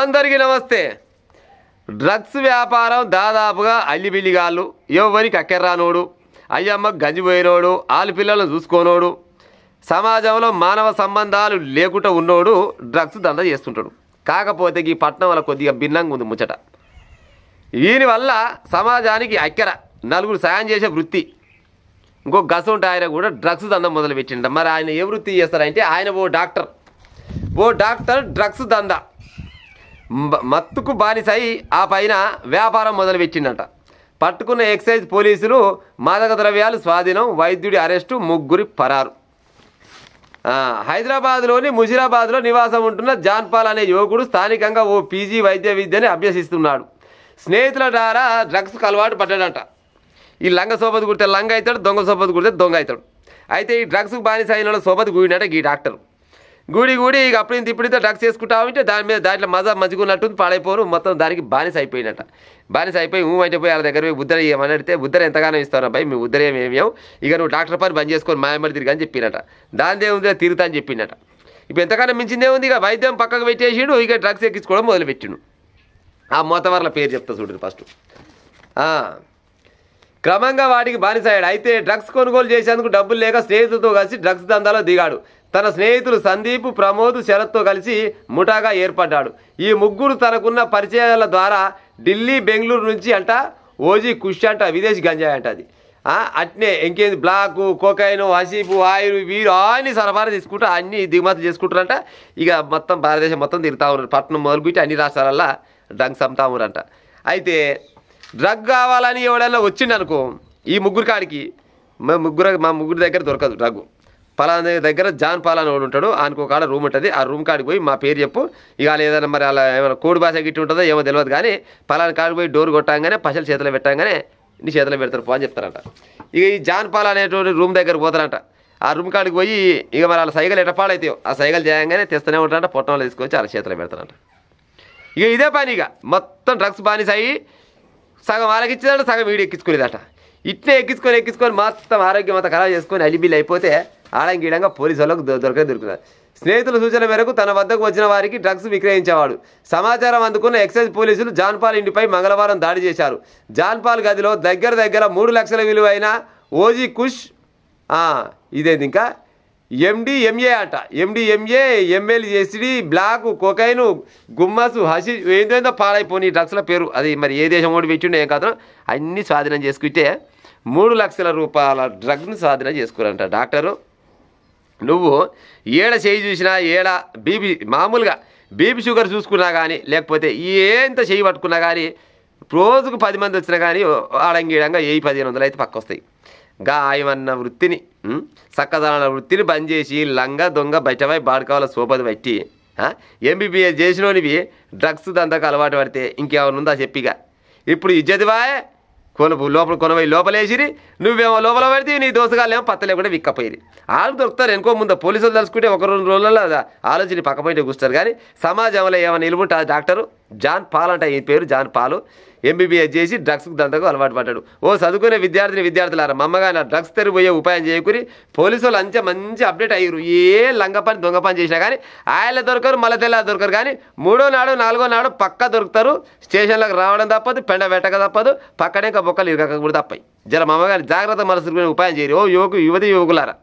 అందరికీ నమస్తే. డ్రగ్స్ వ్యాపారం దాదాపుగా అల్లిబిల్లిగాళ్ళు, ఎవరికి అక్కెర్రానోడు, అయ్యమ్మకు గంజిపోయినోడు, ఆలు పిల్లలను చూసుకోనోడు, సమాజంలో మానవ సంబంధాలు లేకుండా ఉన్నోడు డ్రగ్స్ దందా చేస్తుంటాడు. కాకపోతే ఈ పట్టణం వల్ల కొద్దిగా భిన్నంగా ఉంది ముచ్చట. దీనివల్ల సమాజానికి అక్కెర నలుగురు సాయం చేసే వృత్తి. ఇంకో గసంటే ఆయన కూడా డ్రగ్స్ దందా మొదలుపెట్టిండ. మరి ఆయన ఏ వృత్తి చేస్తారంటే ఆయన ఓ డాక్టర్ డ్రగ్స్ దందా మత్తుకు బానిసై ఆ పైన వ్యాపారం మొదలుపెట్టిండట. పట్టుకున్న ఎక్సైజ్ పోలీసులు మాదక ద్రవ్యాలు స్వాధీనం, వైద్యుడి అరెస్టు, ముగ్గురి పరారు. హైదరాబాద్లోని ముషిరాబాద్లో నివాసం ఉంటున్న జాన్పాల్ అనే యువకుడు స్థానికంగా ఓ పీజీ వైద్య విద్యని అభ్యసిస్తున్నాడు. స్నేహితుల ద్వారా డ్రగ్స్కు అలవాటు పడ్డాడట. ఈ లంగ సోపతి కుడితే లంగ అవుతాడు, దొంగ సోపతి కుడితే దొంగ అవుతాడు. అయితే ఈ డ్రగ్స్కు బానిస అయిన సోపతి కూడినట ఈ డాక్టర్. గూడి ఇక అప్పుడు ఇప్పుడైతే డ్రగ్స్ చేసుకుంటా ఉంటే దాంట్లో మజా మంచిగున్నట్టుంది, పాడైపోను, మొత్తం దానికి బానిస అయిపోయినట్ట. బానిస అయిపోయి అంటే పోయి వాళ్ళ దగ్గర పోయి ఉద్దర ఇవ్వమని అడిగితే ఉద్దర ఎంతగానో ఇస్తాను అబ్బాయి, మీ ఉద్దర ఏమేమేం, ఇక నువ్వు డాక్టర్ పని బంద్ చేసుకొని మాయమడి తిరిగి అని చెప్పినట. దానిదే ఉంది తిరుగుతా అని చెప్పిండట. ఇప్పుడు ఎంతగానో మించిందే ఉంది. ఇక వైద్యం పక్కకు పెట్టేసిండు, ఇక డ్రగ్స్ ఎక్కించుకోవడం మొదలుపెట్టిండు. ఆ మోతవర్ల పేరు చెప్తా చూడండి ఫస్ట్. క్రమంగా వాటికి బానిసయ్యాడు. అయితే డ్రగ్స్ కొనుగోలు చేసేందుకు డబ్బులు లేక స్నేహితులతో కలిసి డ్రగ్స్ దందాలో దిగాడు. తన స్నేహితులు సందీప్, ప్రమోద్, శరత్తో కలిసి ముఠాగా ఏర్పడ్డాడు. ఈ ముగ్గురు తనకున్న పరిచయాల ద్వారా ఢిల్లీ, బెంగళూరు నుంచి అంట ఓజీ కుష్ అంట విదేశీ గంజాయి అంట అది. అట్నే ఇంకేంది బ్లాకు, కోకైన్, హసీపు, ఆయిల్, వీరు అన్ని సరఫరా తీసుకుంటూ అన్ని దిగుమతి చేసుకుంటారంట. ఇక మొత్తం భారతదేశం మొత్తం తిరుగుతూ ఉన్నారు. పట్టణం మొదలుపెట్టి అన్ని రాష్ట్రాలల్లో డ్రగ్స్ అమ్ముతా ఉన్నారంట. అయితే డ్రగ్ కావాలని ఎవడైనా వచ్చిండు అనుకో, ఈ ముగ్గురు కాడికి మా ముగ్గురు దగ్గర దొరకదు డ్రగ్గు. పలానా దగ్గర జాన్ పాల్ అని వాడు ఉంటాడు, ఆయనకు ఒక రూమ్ ఉంటుంది. ఆ రూమ్ కాడికి పోయి మా పేరు చెప్పు, ఇక ఏదైనా మరి అలా ఏమైనా కోడి భాష గిట్టి ఉంటుందో ఏమో తెలియదు, కానీ పలానా కాడికి పోయి డోర్ కొట్టంగానే పసలు చేతిలో పెట్టంగానే నీ చేతిలో పెడతారు పో అని చెప్తారంట. ఇక ఈ జాన్ పాల్ అనేటువంటి రూమ్ దగ్గర పోతారంట. ఆ రూమ్ కాడికి పోయి ఇక మరి వాళ్ళ సైకిల్ ఎటపాడైతే ఆ సైకిల్ చేయగానే తెస్తూనే ఉంటారంట. పొట్టంలో తీసుకొచ్చి వాళ్ళ చేతిలో పెడతారంట. ఇక ఇదే పని, ఇక మొత్తం డ్రగ్స్ బానిస అయ్యి సగం వాళ్ళకి ఇచ్చేదట, సగం వీడు ఎక్కించుకునేదట. ఇట్లే ఎక్కించుకొని మొత్తం ఆరోగ్యం అంతా ఖరాబ్ చేసుకొని అలిబిల్లి అయిపోతే ఆడంగీడంగా పోలీసు వాళ్ళకు దొరుకుతారు. స్నేహితుల సూచన మేరకు తన వద్దకు వచ్చిన వారికి డ్రగ్స్ విక్రయించేవాడు. సమాచారం అందుకున్న ఎక్సైజ్ పోలీసులు జాన్పాల్ ఇంటిపై మంగళవారం దాడి చేశారు. జాన్పాల్ గదిలో దగ్గర 3 లక్షల విలువైన ఓజీ కుష్, ఇదేంది ఇంకా ఎండిఎంఏ అంట, ఎండిఎంఏ, ఎంఎల్ఎస్డి, బ్లాక్, కోకైన్, గుమ్మసు, హసి ఏందో పాడైపోయి డ్రగ్స్ల పేరు. అది మరి ఏ దేశం ఓడి పెట్టిండే ఏం కాదు, అన్నీ స్వాధీనం చేసుకుంటే 3 లక్షల రూపాయల డ్రగ్ను స్వాధీనం చేసుకురంట. డాక్టరు నువ్వు ఏడ చేయి చూసినా, ఏడ బీపీ మామూలుగా బీపీ షుగర్ చూసుకున్నా కానీ, లేకపోతే ఏంత చేయి పట్టుకున్నా కానీ, రోజుకు 10 మంది వచ్చినా కానీ ఆడంగీడంగా 1000-1500 అయితే పక్క వస్తాయి. గాయమన్న వృత్తిని, చక్కదనాల వృత్తిని బంద్ చేసి లంగ దొంగ బయటపై బాడుకావాల సోపది పట్టి ఎంబీబీఎస్ చేసినోనివి డ్రగ్స్ దందాకు అలవాటు పడితే ఇంకేమైనా ఉందా చెప్పిగా. ఇప్పుడు ఇజ్జతివాయే లోపలేసిరి, నువ్వేమో లోపల పడితే నీ దోసగాళ్ళేమో పత్తలే కూడా విక్కపోయి వాళ్ళు దొరుకుతారు. ఎనుకో ముందు పోలీసులు తలుచుకుంటే 1-2 రోజులలో ఆలోచన పక్కపోయితే కూర్చున్నారు. కానీ సమాజంలో ఏమైనా నిలువుంటే డాక్టరు జాన్ పాల్ అంట, ఈ పేరు జాన్ పాలు, ఎంబీబీఎస్ చేసి డ్రగ్స్కు దంతకు అలవాటు పడ్డాడు. చదువుకునే విద్యార్థులారా, మమ్మగా నా డ్రగ్స్ తెరిపోయే ఉపాయం చేయకూరి పోలీసు వాళ్ళు మంచి అప్డేట్ అయ్యారు. ఏ లంగ పని దొంగ పని చేసినా కానీ ఆయన దొరకరు, మళ్ళీ తెల్ల దొరకరు. కానీ 3వ నాడు 4వ నాడు పక్కా దొరుకుతారు. స్టేషన్లకు రావడం తప్పదు, పెండ పెట్టక తప్పదు, పక్కనే ఇంకా బొక్కలు ఇరగక కూడా తప్పాయి. జర మమ్మగారి జాగ్రత్త మనసు ఉపాయం చేయరు. యువకులారా.